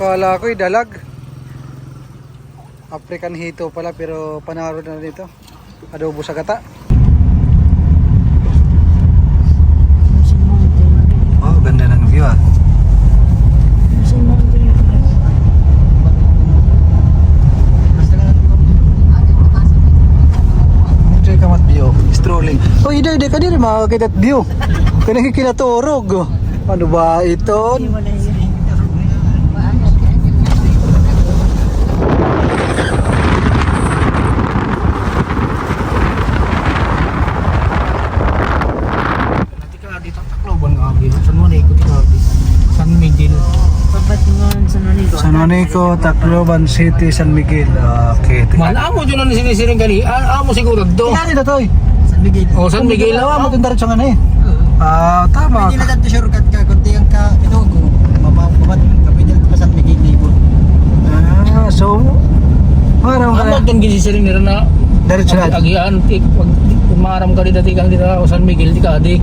Kala ko'y dalag. African hito pala pero panaro na dito. Adobo sa gata. Oh, ganda ng view ah. Check out view. Strolling. Oh, ida ka din makakita view. Kanang kinaturog. Ano ba ito? San Juanico, Tacloban City, San Miguel. Okay. Amo dyan na sinisiring kani. Amo siguro do. Yan ito toy. San Miguel. Oh, San Miguel. Amo din darat sa eh. Tama. Hindi na kanto shortcut ka kundi ang ka inogo. Mapapabat ka pwede ka San Miguel libo. So maram ka. Amo dyan ginisiring nila na Darat sa. agian pag maram ka dito kang dito San Miguel di ka di.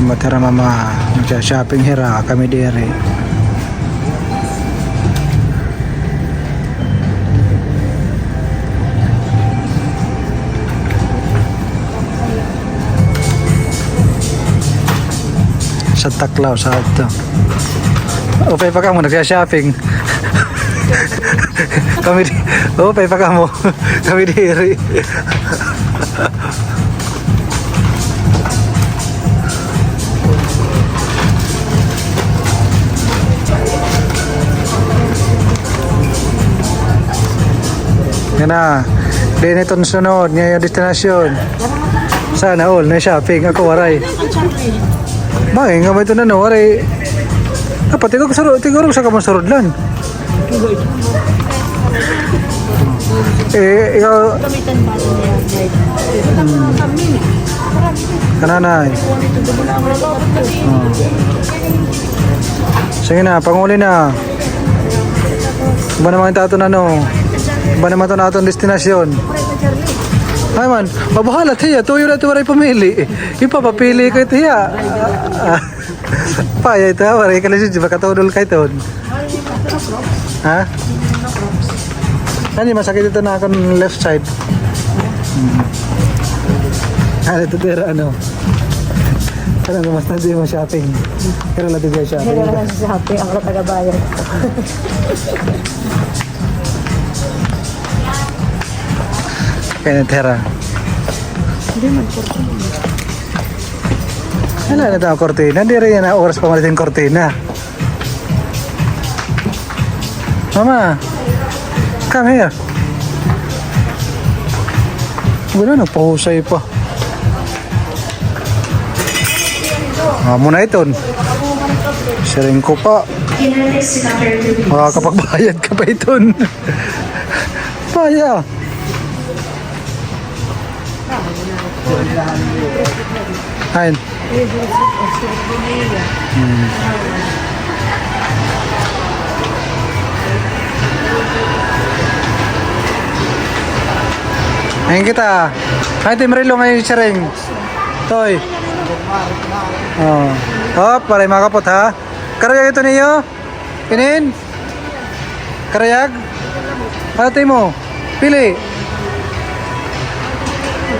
Matira mama shopping hira kami dire. Sa Taklaw sa ito. Upay pa ka mo nagsha-shopping. Kami upay pa ka mo. Kami dire. Yan na. Diniton sunod ngayon destinasyon. Sana all na shopping ako waray. Bakit nga ba ito na no? Waray. Dapat tigurog sa kamang surudlan. Ikaw kananay. Sige na, panguli na. Ba naman tato na no? Ba naman ito na itong destinasyon? Ay man, mabahala tiya, tuyo na ito maray pumili. Ipapapili ko ito ya. Paya ito ha, maray kalisod, baka tunol ka ito. Ha? Ano masakit ito na akong left side. Ano ito tira ano? Ano mas hindi mo shopping? Pero lang ito shopping. Hindi naman sa shopping, ako taga-bayan. Kaya tira. Hindi man kortina. Wala na tayo kortina. Hindi rin yan na oras pa malitin kortina. Mama, come here. Wala, nagpahusay pa. Muna ito. Sharing ko pa. Makakapagbayad ka pa ito. Paya. Ayun. Ayun kita. Ay, Timrilo ngayon yung sharing. Toy. Oh. Hop, para makapot ha. Karayag ito niyo? Kinin? Karayag? Patay mo. Pili.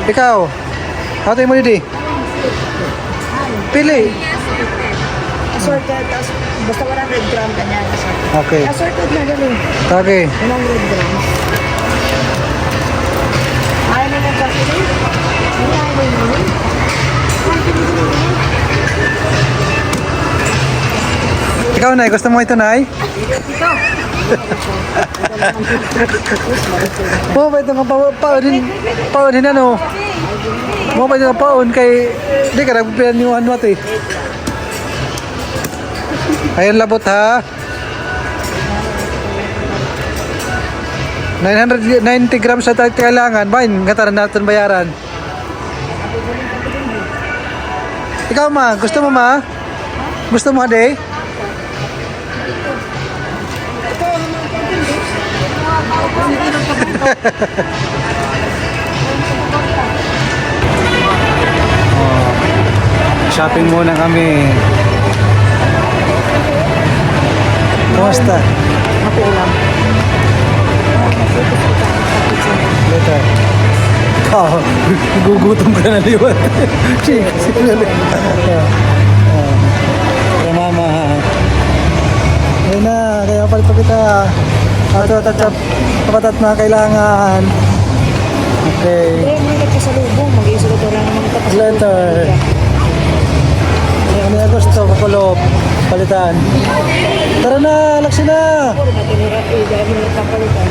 Ikaw. Patay mo dito. Pili. Assorted, basta 100 gram ganyan. Okay. Assorted na galing. Okay. 100 grams. Ayaw na ng chocolate? Hindi ayaw na yun. Ikaw, Nay. Gusto mo ito, Nay? Mo ba ito nga paunin ano? Mo ba ito nga paun kay di ka nagpinanyuhan mo ito eh. Ayun labot ha. 990 grams sa tayo kailangan. Bain, ngataran natin bayaran. Ikaw ma, gusto mo ma? Gusto mo ade? Shopping muna kami. Kumusta? Okay lang. Later. Oh, gugutom ka na liwat. Kaya mama. Ayun na, kaya palit pa kita. Ato, tatap, kapatat na kailangan. Okay. Eh, may nagkasalubong. Mag-iisulat ko lang naman tapos. Later. Ano yung gusto, kakulop, palitan. Tara na, laksi na. Natinirap eh, dahil minirap ang palitan.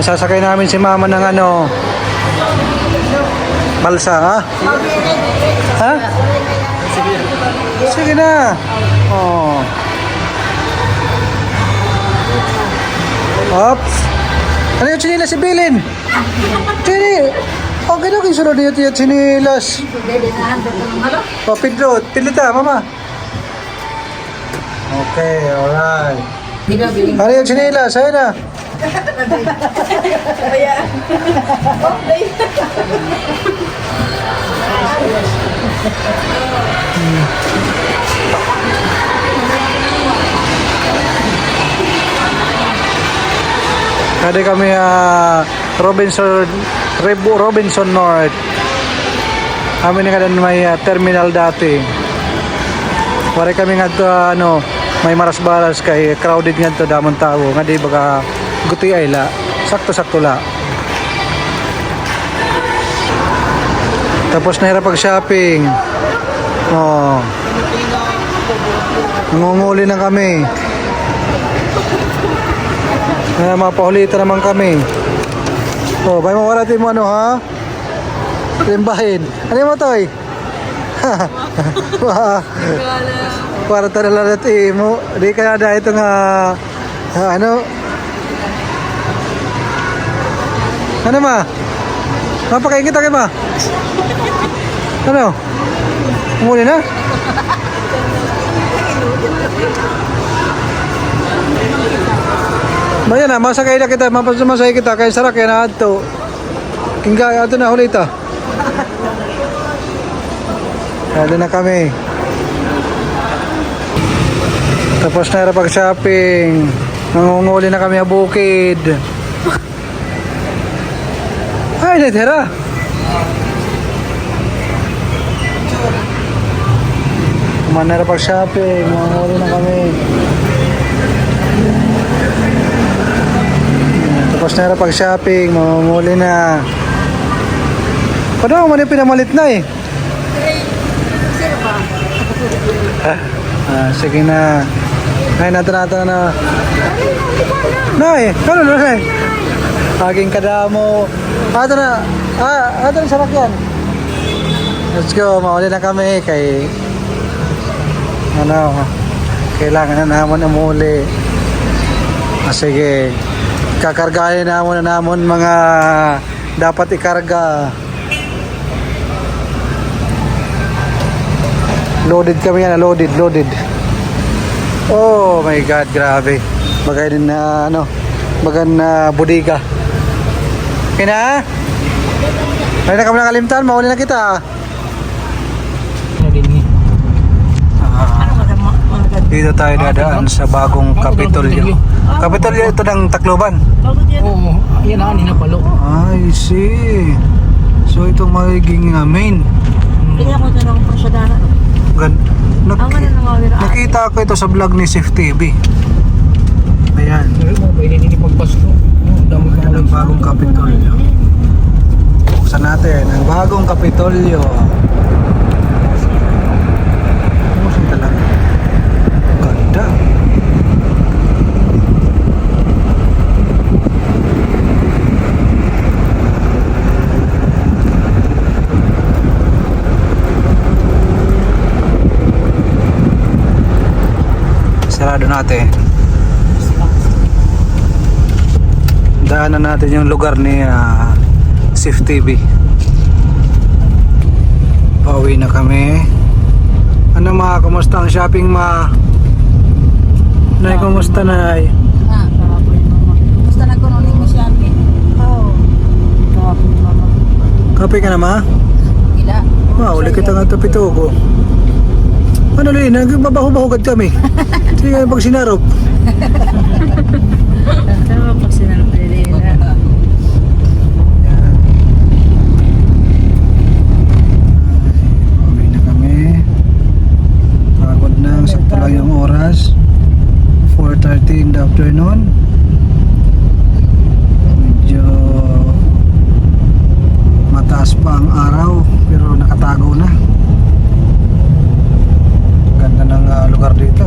Sasakay namin si mama ng ano, balsa, ha? Ha? Sige na. Oh. Ops. Ano yung chinilas si Bilin? Chini. Okay na kung sunod niyo yung chinilas. Oh, pindot. Pindota, mama. Okay, alright. Ano yung chinilas? Ayun na. Tadi kami Robinson North. Kami nga din may terminal dati. Pare kami nga to, may maras-baras kay crowded nga to damon tao. Nga di baga guti ay la. Sakto-sakto la. Tapos nahirap pag-shopping. Oh. Ngunguli na kami. Mapahulita naman kami. Oh, bay mo wala mo ano ha? Timbahin. Ano mo toy? Para talaga mo. Di kaya da ito nga ano? Ano ma? Mapakain kita kay ma? Ano? Umuli na? Maya na, masakay na kita, mapasamasay kita, kaya sarak yan na ato. Kingga, ato na, hulita. Ato na kami. Tapos na rin pag-shopping. Nangunguli na kami sa bukid. Ay, natira. Kuman na rin pag-shopping. Nangunguli na kami. Tapos na rin pag-shopping. Mamumuli na. Paano mo na pinamalit na eh? Sige na. Ay, natin na. Nay, ano na eh? Aging kadamo. Ato na sarakyan. Let's go, mauli na kami kay kailangan na naman umuli. Sige, kakargahin na namon mga dapat ikarga. Loaded kami yan, loaded. Oh my God, grabe. Bagay din na bagan na bodega. Kina? Ay na kami nakalimtan, mauli na kita. Dito tayo dadaan sa bagong Kapitolyo. Kapitolyo ito ng Tacloban. Oo, yan na, ninapalo. I see. So ito magiging main. Tingnan ko na lang po siya dana. Nakita ko ito sa vlog ni Sif TV. Ayan. Pwede nini pagpasko. Dami ka Ang bagong Kapitolyo. Buksan natin ang bagong Kapitolyo. Buksan talaga. Ganda. Sarado natin. Daanan natin yung lugar ni Sif TV. Pauwi na kami. Ano ma, kumusta ang shopping ma? Nay, kumusta nay? Kahapon mama. Basta nagkununin mo siya. Oo. Kahapon mama. Kape ka na ma? Ila. Wow, ulit kita nga tapito ko. Ano rin, nagbabaho-bahugad kami. Sige nga pag sinarap. Tama pag sinabi nila. Okay na kami. Pagod na, sakto lang yung oras. 4:30 in the afternoon. Medyo mataas pa ang araw pero nakatago na. Ganda ng lugar dito.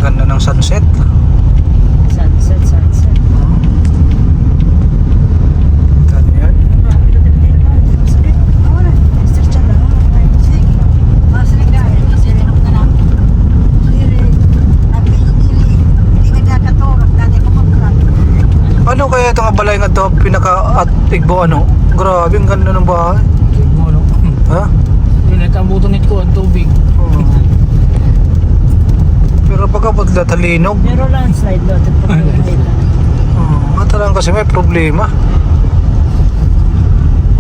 Ganda ng sunset. Sunset. Ganda yan. Ano kaya itong abalay nga ito pinaka at igbo ano? Grabe ang ganda ng bahay. Ano? Ha? Yung nagkambuto nito ang tubig. Oo. Pero pagka talinog, Pero landslide doon. mata lang kasi may problema.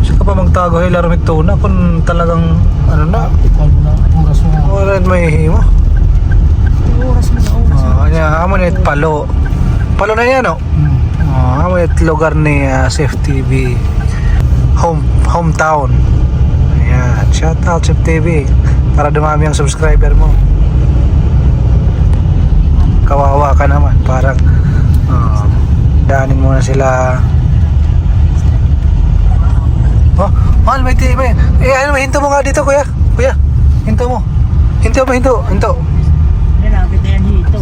Saka pa magtago ay laramig tuna kung talagang ano na, Ikaw mo na, oras mo na. wala na may himo. Oras mo na oras. Kanya amo na palo. Palo na yan no? Amo na lugar ni Safe TV hometown. Ayan, shout out Safe TV para dumami ang subscriber mo. Kawawa ka naman, parang daanin muna sila. Oh, mahal, may TV. Ano, hinto mo nga dito, kuya. Kuya, hinto mo. Hinto. Nilapit na yan dito.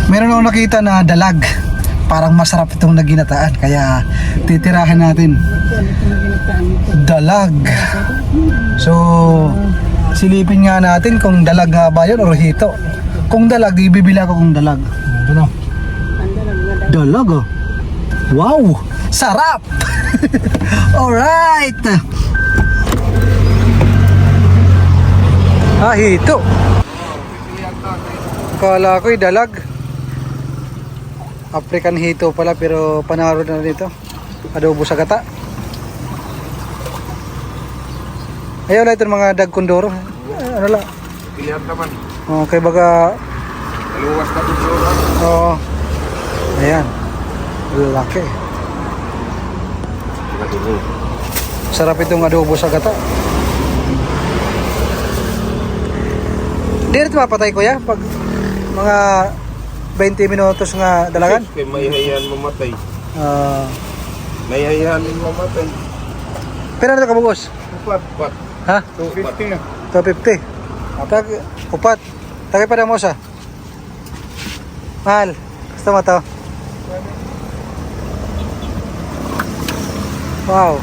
Meron akong nakita na dalag. Parang masarap itong naginataan, kaya titirahin natin. Dalag. So, silipin nga natin kung dalag nga ba yun or hito. Kung dalag, di bibila ko kung dalag. Ito na. Dalag oh. Wow! Sarap! Alright! Hito. Kala ko'y dalag. African hito pala pero panaro na dito. Adobo sa gata. Ayaw na ito mga dagkondoro. Ano lang. Pilihan naman. Okay, baga. Luwas na dito. Oo. Ayan. Laki. Sarap itong adobo sa gata. Di rin mapatay ko ya pag mga 20 minutos nga dalagan. Kaya may hayan mamatay. Ah, May hayan mamatay. pero ano ito kabugos? Upat. Ha? 250 na. 250. Upat. Tagay pa na mo sa. Mahal. Gusto mo to? Wow.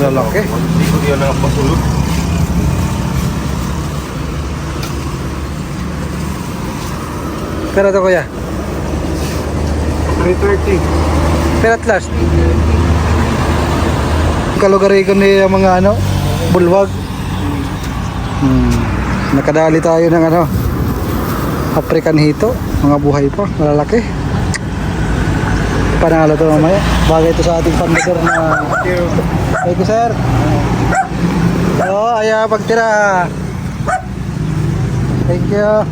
Lalaki. Hindi ko diyan nakapasulot. Pero ito kuya. 330. Pero at last. Kalugarigon ni mga ano, bulwag. Nakadali tayo ng ano, African hito. Mga buhay pa, malalaki. Panalo to mamaya. Bagay ito sa ating pandador na. Thank you sir. Oo, ayaw pagtira. Thank you.